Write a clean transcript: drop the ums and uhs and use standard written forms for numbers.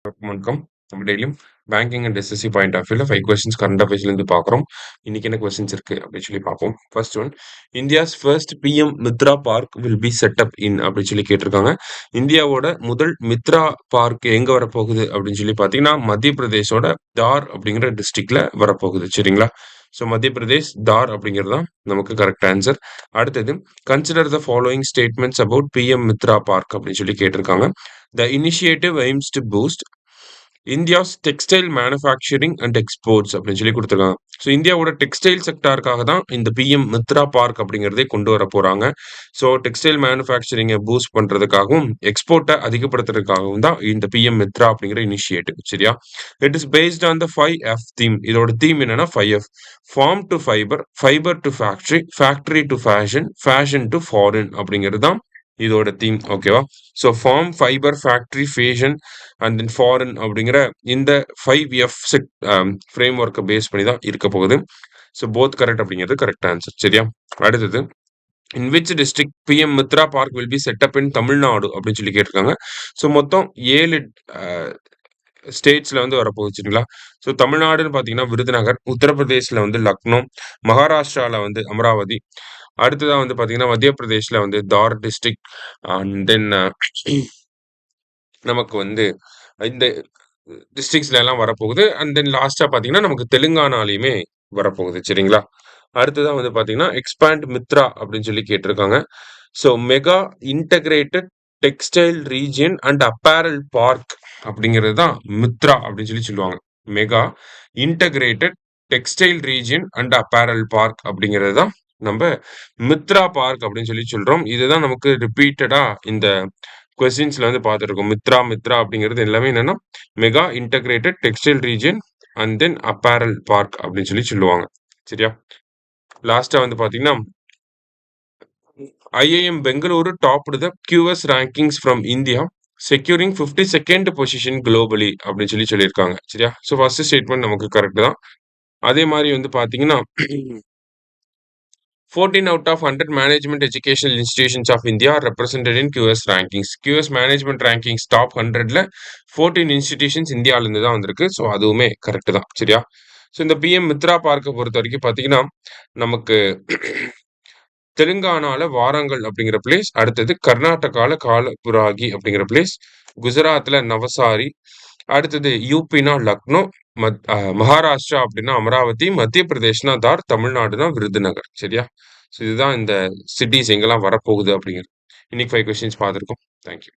வணக்கம். நம்ம டெய்லியும் banking and SSC point of வியூல 5 கொஸ்டின்ஸ் கரண்ட் அஃபேர்ஸ்லேருந்து பார்க்குறோம். இன்னைக்கு என்ன கொஸ்டின்ஸ் இருக்கு அப்படின்னு சொல்லி பார்ப்போம். First one, India's first PM Mitra park will be set up in அப்படின்னு சொல்லி கேட்டிருக்காங்க. இந்தியாவோட முதல் மித்ரா பார்க் எங்க வரப்போகுது அப்படின்னு சொல்லி பார்த்தீங்கன்னா மத்திய பிரதேஷோட தார் அப்படிங்கிற டிஸ்ட்ரிக்ட்ல வரப்போகுது. சரிங்களா? ஸோ மத்திய பிரதேஷ் தார் அப்படிங்கிறது தான் நமக்கு கரெக்ட் ஆன்சர். அடுத்தது, consider the following statements about PM Mitra park அப்படின்னு சொல்லி கேட்டிருக்காங்க. The initiative aims to boost India's textile manufacturing and exports அப்படின்னு சொல்லி கொடுத்துருக்காங்க. ஸோ இந்தியாவோட டெக்ஸ்டைல் செக்டாருக்காக தான் இந்த பிஎம் மித்ரா பார்க் அப்படிங்கிறதே கொண்டு வர போறாங்க. ஸோ டெக்ஸ்டைல் மேனுஃபேக்சரிங்கை பூஸ்ட் பண்றதுக்காகவும் எக்ஸ்போர்ட்டை அதிகப்படுத்துறதுக்காகவும் தான் இந்த பிஎம் மித்ரா அப்படிங்கிற இனிஷியேட்டிவ். சரியா? It is based on the 5F theme. இதோட தீம் என்னன்னா 5F: farm to fibre, fibre to factory, factory to fashion, fashion to foreign அப்படிங்கிறது தான் இதோட தீம். ஓகேவா? So farm, fibre, factory, fashion and then foreign அப்படிங்கிற இந்த 5F set frame ஒர்க்கை base பண்ணி தான் இருக்க போகுது. ஸோ போத் கரெக்ட் அப்படிங்கிறது கரெக்ட் ஆன்சர். சரியா? அடுத்தது, in which district PM Mitra park will be set up in Tamil Nadu அப்படின்னு சொல்லி கேட்டிருக்காங்க. ஸோ மொத்தம் 7 ஸ்டேட்ஸ்ல வந்து வரப்போகுது. சரிங்களா? ஸோ தமிழ்நாடுன்னு பார்த்தீங்கன்னா விருதுநகர், உத்தரப்பிரதேசில் வந்து லக்னோ, மகாராஷ்டிரால வந்து அமராவதி, அடுத்ததா வந்து பார்த்தீங்கன்னா மத்திய பிரதேஷ்ல வந்து தார் டிஸ்ட்ரிக்ட், அண்ட் தென் நமக்கு வந்து இந்த டிஸ்ட்ரிக்ட்ஸ்ல எல்லாம் வரப்போகுது. அண்ட் தென் லாஸ்டா பார்த்தீங்கன்னா நமக்கு தெலுங்கானாலையுமே வரப்போகுது. சரிங்களா? அடுத்ததா வந்து பார்த்தீங்கன்னா எக்ஸ்பேண்ட் மித்ரா அப்படின்னு சொல்லி கேட்டிருக்காங்க. So mega integrated textile region and apparel park அப்படிங்கிறது தான் மித்ரா அப்படின்னு சொல்லி சொல்லுவாங்க. Mega integrated textile region and apparel park அப்படிங்கிறது தான் நம்ம மித்ரா பார்க் அப்படின்னு சொல்லி சொல்றோம். இதுதான் நமக்கு ரிப்பீட்டடா இந்த கொஸ்டின்ஸ்ல வந்து பார்த்துருக்கோம். மித்ரா மித்ரா அப்படிங்கிறது எல்லாமே என்னன்னா mega integrated textile region and then apparel park அப்படின்னு சொல்லி சொல்லுவாங்க. சரியா? லாஸ்டா வந்து பாத்தீங்கன்னா IIM Bengaluru topped the QS rankings from India, securing 52nd position globally அப்படின்னு சொல்லி சொல்லியிருக்காங்க. சரியா? ஸோ ஃபர்ஸ்ட் ஸ்டேட்மெண்ட் நமக்கு கரெக்ட் தான். அதே மாதிரி வந்து பாத்தீங்கன்னா 14 out of 100 management educational institutions of India are represented in QS rankings. QS management rankings top 100ல 14 institutions இந்தியால இருந்து தான் வந்திருக்கு. ஸோ அதுவுமே கரெக்ட் தான். சரியா? ஸோ இந்த பிஎம் மித்ரா பார்க்கை பொறுத்த வரைக்கும் பார்த்தீங்கன்னா நமக்கு தெலுங்கானால வாரங்கல் அப்படிங்கிற பிளேஸ், அடுத்தது கர்நாடகால காலபுராகி அப்படிங்கிற பிளேஸ், குஜராத்ல நவசாரி, அடுத்தது யூபினா லக்னோ, மகாராஷ்டிரா அப்படின்னா அமராவதி, மத்திய பிரதேஷ்னா தார், தமிழ்நாடுனா விருதுநகர். சரியா? ஸோ இதுதான் இந்த சிட்டிஸ் எங்கெல்லாம் வரப்போகுது அப்படிங்கிறது. இன்னைக்கு 5 கொஸ்டின்ஸ் பார்த்துருக்கோம். தேங்க்யூ.